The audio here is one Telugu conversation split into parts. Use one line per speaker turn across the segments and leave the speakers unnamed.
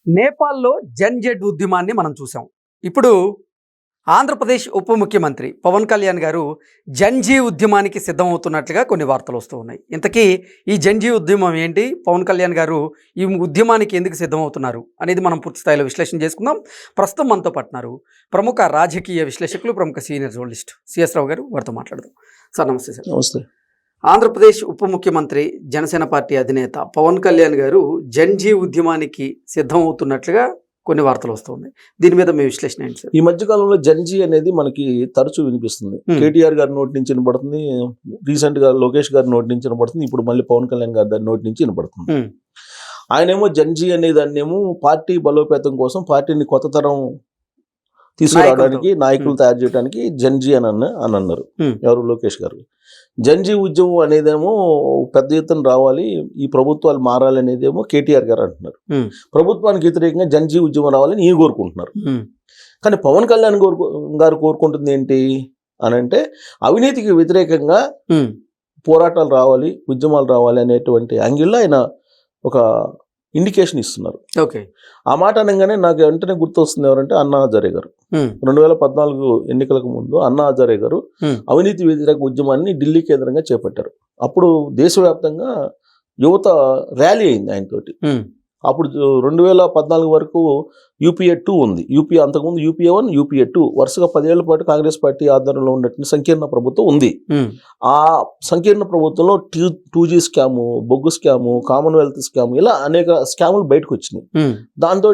నేపాల్లో జన్-జెడ్ ఉద్యమాన్ని మనం చూసాం. ఇప్పుడు ఆంధ్రప్రదేశ్ ఉప ముఖ్యమంత్రి పవన్ కళ్యాణ్ గారు జన్-జీ ఉద్యమానికి సిద్ధమవుతున్నట్లుగా కొన్ని వార్తలు వస్తూ ఉన్నాయి. ఇంతకీ ఈ జన్-జీ ఉద్యమం ఏంటి? పవన్ కళ్యాణ్ గారు ఈ ఉద్యమానికి ఎందుకు సిద్ధమవుతున్నారు అనేది మనం పూర్తి స్థాయిలో విశ్లేషణ చేసుకుందాం. ప్రస్తుతం మనతో పట్టినారు ప్రముఖ రాజకీయ విశ్లేషకులు, ప్రముఖ సీనియర్ జర్నలిస్ట్ సిఎస్ రావు గారు. వారితో మాట్లాడదాం. సార్ నమస్తే. సార్
నమస్తే.
ఆంధ్రప్రదేశ్ ఉప ముఖ్యమంత్రి, జనసేన పార్టీ అధినేత పవన్ కళ్యాణ్ గారు జన్-జీ ఉద్యమానికి సిద్ధమవుతున్నట్లుగా కొన్ని వార్తలు వస్తున్నాయి. దీని మీద మీ విశ్లేషణ ఏంటి సార్?
ఈ మధ్య కాలంలో జన్-జీ అనేది మనకి తరచూ వినిపిస్తుంది. కేటీఆర్ గారి నోటి నుంచి వినపడుతుంది, రీసెంట్ గా లోకేష్ గారి నోటి నుంచి వినపడుతుంది, ఇప్పుడు మళ్ళీ పవన్ కళ్యాణ్ గారి నోటి నుంచి వినపడుతుంది. ఆయనేమో జన్-జీ అనే దాన్నేమో పార్టీ బలోపేతం కోసం, పార్టీని కొత్త తరం తీసుకురావడానికి, నాయకులు తయారు చేయడానికి జన్-జీ అని అన్నారు. ఎవరు? లోకేష్ గారు. జన్-జీ ఉద్యమం అనేదేమో పెద్ద ఎత్తున రావాలి, ఈ ప్రభుత్వాలు మారాలి అనేదేమో కేటీఆర్ గారు అంటున్నారు. ప్రభుత్వానికి వ్యతిరేకంగా జన్-జీ ఉద్యమం రావాలని ఈయన కోరుకుంటున్నారు. కానీ పవన్ కళ్యాణ్ గారు కోరుకుంటుంది ఏంటి అని అంటే, అవినీతికి వ్యతిరేకంగా పోరాటాలు రావాలి, ఉద్యమాలు రావాలి అనేటువంటి యాంగిల్లో ఆయన ఒక ఇండికేషన్ ఇస్తున్నారు.
ఓకే.
ఆ మాట అనగానే నాకు వెంటనే గుర్తొస్తుంది ఎవరంటే అన్నా హజారే గారు. 2014 ఎన్నికలకు ముందు అన్నా హజారే గారు అవినీతి వ్యతిరేక ఉద్యమాన్ని ఢిల్లీ కేంద్రంగా చేపట్టారు. అప్పుడు దేశవ్యాప్తంగా యువత ర్యాలీ అయింది ఆయనతోటి. అప్పుడు 2014 వరకు UPA 2 ఉంది. అంతకుముందు UPA 1, UPA 2 వరుసగా 10 ఏళ్ల పాటు కాంగ్రెస్ పార్టీ ఆధ్వర్యంలో ఉన్నటువంటి సంకీర్ణ ప్రభుత్వం ఉంది. ఆ సంకీర్ణ ప్రభుత్వంలో 2G స్కాము, బొగ్గు స్కాము, కామన్వెల్త్ స్కాము, ఇలా అనేక స్కాములు బయటకు వచ్చినాయి. దాంతో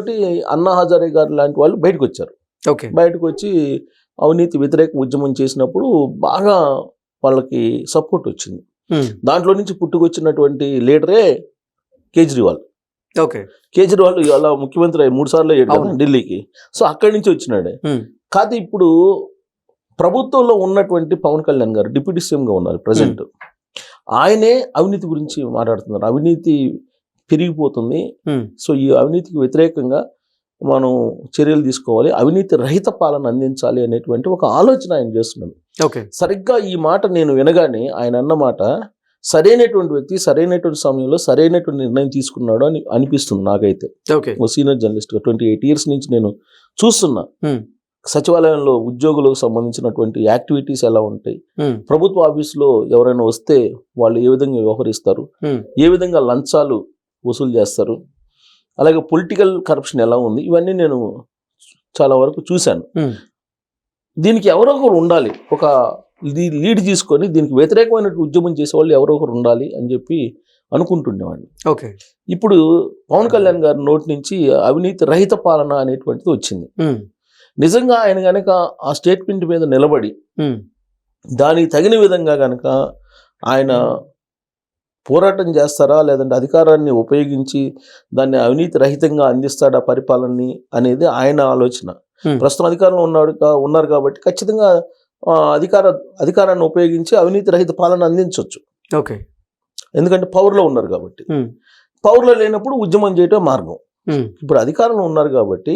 అన్నా హజారే గారు లాంటి వాళ్ళు బయటకు వచ్చారు. బయటకు వచ్చి అవినీతి వ్యతిరేక ఉద్యమం చేసినప్పుడు బాగా వాళ్ళకి సపోర్ట్ వచ్చింది. దాంట్లో నుంచి పుట్టుకొచ్చినటువంటి లీడరే కేజ్రీవాల్. కేజ్రీవాల్ ఇలా ముఖ్యమంత్రి 3 సార్లు అయ్యాడు ఢిల్లీకి. సో అక్కడి నుంచి వచ్చినాడే. కాదు, ఇప్పుడు ప్రభుత్వంలో ఉన్నటువంటి పవన్ కళ్యాణ్ గారు డిప్యూటీ సీఎం గా ఉన్నారు ప్రజెంట్. ఆయనే అవినీతి గురించి మాట్లాడుతున్నారు. అవినీతి పెరిగిపోతుంది, సో ఈ అవినీతికి వ్యతిరేకంగా మనం చర్యలు తీసుకోవాలి, అవినీతి రహిత పాలన అందించాలి అనేటువంటి ఒక ఆలోచన ఆయన చేస్తున్నాడు. సరిగ్గా ఈ మాట నేను వినగానే, ఆయన అన్న మాట సరైనటువంటి వ్యక్తి సరైనటువంటి సమయంలో సరైనటువంటి నిర్ణయం తీసుకున్నాడు అని అనిపిస్తుంది నాకైతే. ఓ సీనియర్ జర్నలిస్ట్ గా 28 ఇయర్స్ నుంచి నేను చూస్తున్నా సచివాలయంలో ఉద్యోగులకు సంబంధించినటువంటి యాక్టివిటీస్ ఎలా ఉంటాయి, ప్రభుత్వ ఆఫీసులో ఎవరైనా వస్తే వాళ్ళు ఏ విధంగా వ్యవహరిస్తారు, ఏ విధంగా లంచాలు వసూలు చేస్తారు, అలాగే పొలిటికల్ కరప్షన్ ఎలా ఉంది, ఇవన్నీ నేను చాలా వరకు చూశాను. దీనికి ఎవరో ఒకరు ఉండాలి, ఒక ఇది లీడ్ తీసుకొని దీనికి వ్యతిరేకమైన ఉద్యమం చేసేవాళ్ళు ఎవరో ఒకరు ఉండాలి అని చెప్పి అనుకుంటుండేవాడిని. ఇప్పుడు పవన్ కళ్యాణ్ గారి నోటి నుంచి అవినీతి రహిత పాలన అనేటువంటిది వచ్చింది. నిజంగా ఆయన గనక ఆ స్టేట్మెంట్ మీద నిలబడి దానికి తగిన విధంగా గనక ఆయన పోరాటం చేస్తారా, లేదంటే అధికారాన్ని ఉపయోగించి దాన్ని అవినీతి రహితంగా అందిస్తాడా పరిపాలనని అనేది ఆయన ఆలోచన. ప్రస్తుతం అధికారంలో ఉన్నారు కాబట్టి ఖచ్చితంగా అధికారాన్ని ఉపయోగించి అవినీతి రహిత పాలన అందించవచ్చు. ఎందుకంటే పవర్లో ఉన్నారు కాబట్టి. పవర్లో లేనప్పుడు ఉద్యమం చేయటం మార్గం. ఇప్పుడు అధికారంలో ఉన్నారు కాబట్టి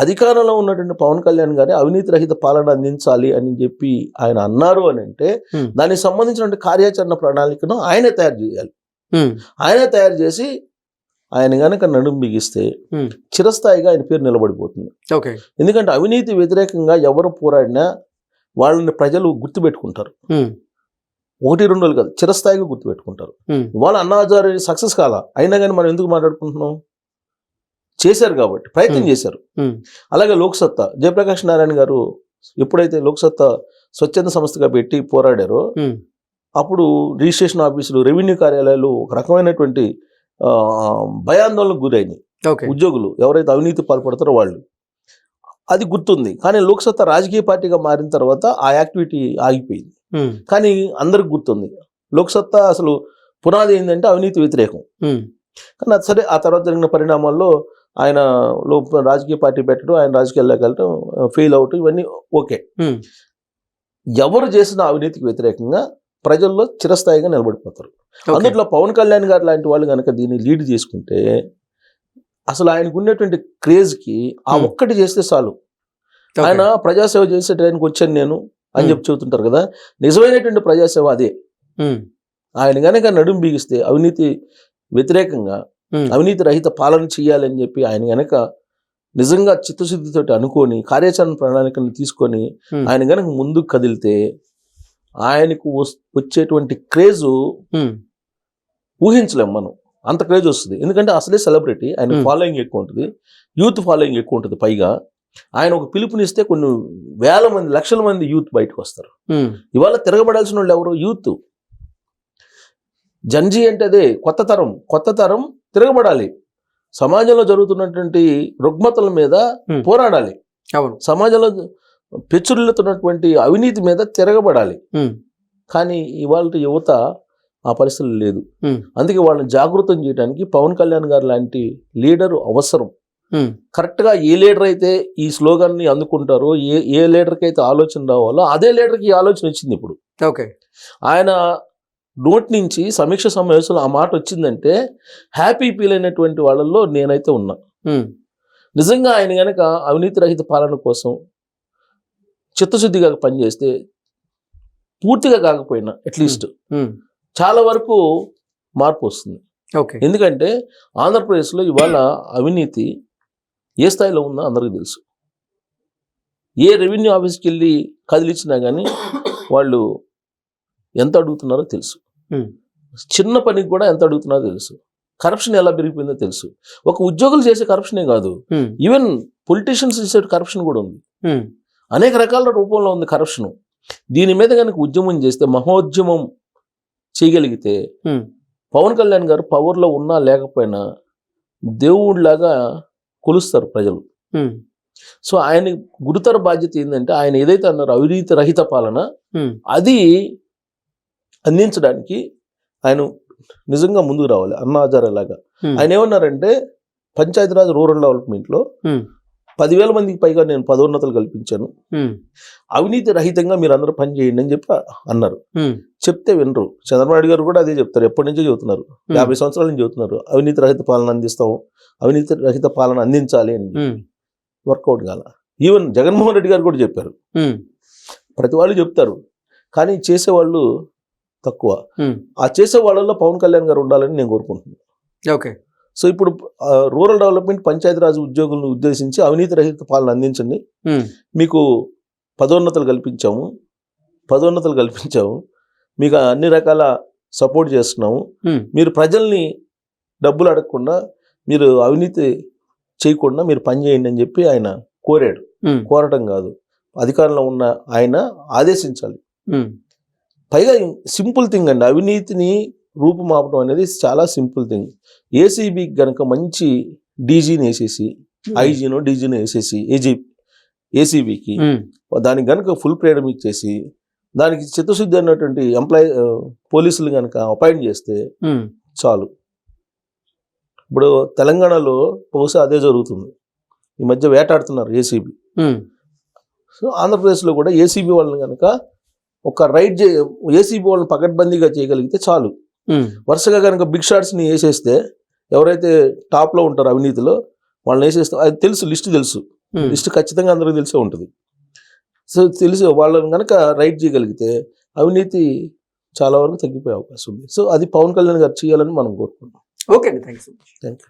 అధికారంలో ఉన్నటువంటి పవన్ కళ్యాణ్ గారి అవినీతి రహిత పాలన అందించాలి అని చెప్పి ఆయన అన్నారు అని అంటే, దానికి సంబంధించిన కార్యాచరణ ప్రణాళికను ఆయనే తయారు చేయాలి. ఆయనే తయారు చేసి ఆయన గనక నడుం బిగిస్తే చిరస్థాయిగా ఆయన పేరు నిలబడిపోతుంది. ఎందుకంటే అవినీతి వ్యతిరేకంగా ఎవరు పోరాడినా వాళ్ళని ప్రజలు గుర్తుపెట్టుకుంటారు. 1-2 కాదు, చిరస్థాయిగా గుర్తుపెట్టుకుంటారు. ఇవాళ అన్నా హజారే సక్సెస్ కాలా, అయినా కానీ మనం ఎందుకు మాట్లాడుకుంటున్నాం? చేశారు కాబట్టి, ప్రయత్నం చేశారు. అలాగే లోక్సత్తా, జయప్రకాష్ నారాయణ గారు ఎప్పుడైతే లోక్సత్తా స్వచ్ఛంద సంస్థగా పెట్టి పోరాడారో, అప్పుడు రిజిస్ట్రేషన్ ఆఫీసులు, రెవెన్యూ కార్యాలయాలు ఒక రకమైనటువంటి భయాందోళనకు గురైనాయి. ఉద్యోగులు ఎవరైతే అవినీతి పాల్పడతారో వాళ్ళు. అది గుర్తుంది. కానీ లోక్సత్తా రాజకీయ పార్టీగా మారిన తర్వాత ఆ యాక్టివిటీ ఆగిపోయింది. కానీ అందరికి గుర్తుంది, లోక్సత్తా అసలు పునాది ఏంటంటే అవినీతి వ్యతిరేకం. కానీ అది సరే, ఆ తర్వాత జరిగిన పరిణామాల్లో ఆయన రాజకీయ పార్టీ పెట్టడం, ఆయన రాజకీయాల్లోకి వెళ్ళడం, ఫెయిల్ అవటం, ఇవన్నీ ఓకే. ఎవరు చేసిన అవినీతికి వ్యతిరేకంగా ప్రజల్లో చిరస్థాయిగా నిలబడిపోతారు. అందుట్లో పవన్ కళ్యాణ్ గారు లాంటి వాళ్ళు కనుక దీన్ని లీడ్ చేసుకుంటే, అసలు ఆయనకు ఉన్నటువంటి క్రేజ్కి ఆ ఒక్కటి చేస్తే చాలు. ఆయన ప్రజాసేవ చేసే టైంకి వచ్చాను నేను అని చెప్పి చెబుతుంటారు కదా, నిజమైనటువంటి ప్రజాసేవ అదే. ఆయన కనుక నడుం బిగిస్తే అవినీతి వ్యతిరేకంగా అవినీతి రహిత పాలన చేయాలని చెప్పి ఆయన గనక నిజంగా చిత్తశుద్ధితో అనుకొని కార్యాచరణ ప్రణాళికను తీసుకొని ఆయన గనక ముందుకు కదిలితే ఆయనకు వచ్చేటువంటి క్రేజు ఊహించలేం మనం. అంత క్రేజ్ వస్తుంది. ఎందుకంటే అసలే సెలబ్రిటీ, ఆయన ఫాలోయింగ్ ఎక్కువ ఉంటుంది, యూత్ ఫాలోయింగ్ ఎక్కువ ఉంటుంది. పైగా ఆయన ఒక పిలుపునిస్తే కొన్ని వేల మంది, లక్షల మంది యూత్ బయటకు వస్తారు. ఇవాళ తిరగబడాల్సిన వాళ్ళు ఎవరు? యూత్. జంజీ అంటే అదే కొత్త తరం తిరగబడాలి. సమాజంలో జరుగుతున్నటువంటి రుగ్మతల మీద పోరాడాలి. సమాజంలో పెచ్చురుతున్నటువంటి అవినీతి మీద తిరగబడాలి. కానీ ఇవాళ యువత ఆ పరిస్థితులు లేదు. అందుకే వాళ్ళని జాగృతం చేయడానికి పవన్ కళ్యాణ్ గారు లాంటి లీడరు అవసరం. కరెక్ట్గా ఏ లీడర్ అయితే ఈ స్లోగన్ని అందుకుంటారో, ఏ లీడర్కి అయితే ఆలోచన రావాలో అదే లీడర్కి ఈ ఆలోచన వచ్చింది ఇప్పుడు. ఆయన నోటి నుంచి సమీక్ష సమావేశంలో ఆ మాట వచ్చిందంటే హ్యాపీ ఫీల్ అయినటువంటి వాళ్ళల్లో నేనైతే ఉన్నా. నిజంగా ఆయన గనక అవినీతి రహిత పాలన కోసం చిత్తశుద్ధిగా పనిచేస్తే, పూర్తిగా కాకపోయినా అట్లీస్ట్ చాలా వరకు మార్పు వస్తుంది. ఎందుకంటే ఆంధ్రప్రదేశ్లో ఇవాళ అవినీతి ఏ స్థాయిలో ఉందో అందరికీ తెలుసు. ఏ రెవెన్యూ ఆఫీస్కి వెళ్ళి కదిలిచ్చినా కానీ వాళ్ళు ఎంత అడుగుతున్నారో తెలుసు. చిన్న పనికి కూడా ఎంత అడుగుతున్నారో తెలుసు. కరప్షన్ ఎలా పెరిగిపోయిందో తెలుసు. ఒక ఉద్యోగులు చేసే కరప్షనే కాదు, ఈవెన్ పొలిటీషియన్స్ చేసే కరప్షన్ కూడా ఉంది. అనేక రకాల రూపంలో ఉంది కరప్షన్. దీని మీద కనుక ఉద్యమం చేస్తే, మహోద్యమం చేయగలిగితే, పవన్ కళ్యాణ్ గారు పవర్లో ఉన్నా లేకపోయినా దేవుడిలాగా కొలుస్తారు ప్రజలు. సో ఆయన గురుతర బాధ్యత ఏంటంటే, ఆయన ఏదైతే అన్నారో అవినీతి రహిత పాలన, అది అందించడానికి ఆయన నిజంగా ముందుకు రావాలి. అన్నా హజారే లాగా ఆయన ఏమన్నారంటే, పంచాయతీరాజ్ రూరల్ డెవలప్మెంట్లో 10,000 మందికి పైగా నేను పదోన్నతులు కల్పించాను, అవినీతి రహితంగా మీరు అందరూ పని చేయండి అని చెప్పి అన్నారు. చెప్తే వినరు. చంద్రబాబు నాయుడు గారు కూడా అదే చెప్తారు, ఎప్పటి నుంచో చెబుతున్నారు, 50 సంవత్సరాల నుంచి చెబుతున్నారు, అవినీతి రహిత పాలన అందిస్తాం, అవినీతి రహిత పాలన అందించాలి అని. వర్కౌట్ కాల. ఈవెన్ జగన్మోహన్ రెడ్డి గారు కూడా చెప్పారు. ప్రతి వాళ్ళు చెప్తారు, కానీ చేసేవాళ్ళు తక్కువ. ఆ చేసే వాళ్ళల్లో పవన్ కళ్యాణ్ గారు ఉండాలని నేను కోరుకుంటున్నాను. సో ఇప్పుడు రూరల్ డెవలప్మెంట్ పంచాయతీరాజ్ ఉద్యోగులను ఉద్దేశించి అవినీతి రహిత పాలన అందించండి, మీకు పదోన్నతులు కల్పించాము, మీకు అన్ని రకాల సపోర్ట్ చేస్తున్నాము, మీరు ప్రజల్ని డబ్బులు అడగకుండా, మీరు అవినీతి చేయకుండా మీరు పని చేయండి అని చెప్పి ఆయన కోరాడు. కోరటం కాదు, అధికారంలో ఉన్న ఆయన ఆదేశించాలి. పైగా సింపుల్ థింగ్ అండి, అవినీతిని రూపుమాపడం అనేది చాలా సింపుల్ థింగ్. ఏసీబీకి గనక మంచి డీజీని వేసేసి, ఐజీనో డీజీనో వేసేసి ఏసీబీకి దానికి గనక ఫుల్ ఫ్రీడమ్ ఇచ్చేసి, దానికి చిత్తశుద్ధి అన్నటువంటి పోలీసులు గనక అపాయింట్ చేస్తే చాలు. ఇప్పుడు తెలంగాణలో బహుశా అదే జరుగుతుంది. ఈ మధ్య వేటాడుతున్నారు ఏసీబీ. సో ఆంధ్రప్రదేశ్లో కూడా ఏసీబీ వాళ్ళని కనుక ఒక ఏసీబీ వాళ్ళని పకడ్బందీగా చేయగలిగితే చాలు. వరుసగా కనుక బిగ్ షాట్స్ని వేసేస్తే, ఎవరైతే టాప్లో ఉంటారో అవినీతిలో వాళ్ళని వేసేస్తే, అది తెలుసు, లిస్ట్ ఖచ్చితంగా అందరికీ తెలిసే ఉంటుంది. సో తెలిసి వాళ్ళని కనుక రైడ్ చేయగలిగితే అవినీతి చాలా వరకు తగ్గిపోయే అవకాశం ఉంది. సో అది పవన్ కళ్యాణ్ గారు చేయాలని మనం కోరుకుంటున్నాం.
ఓకే అండి, థ్యాంక్ యూ.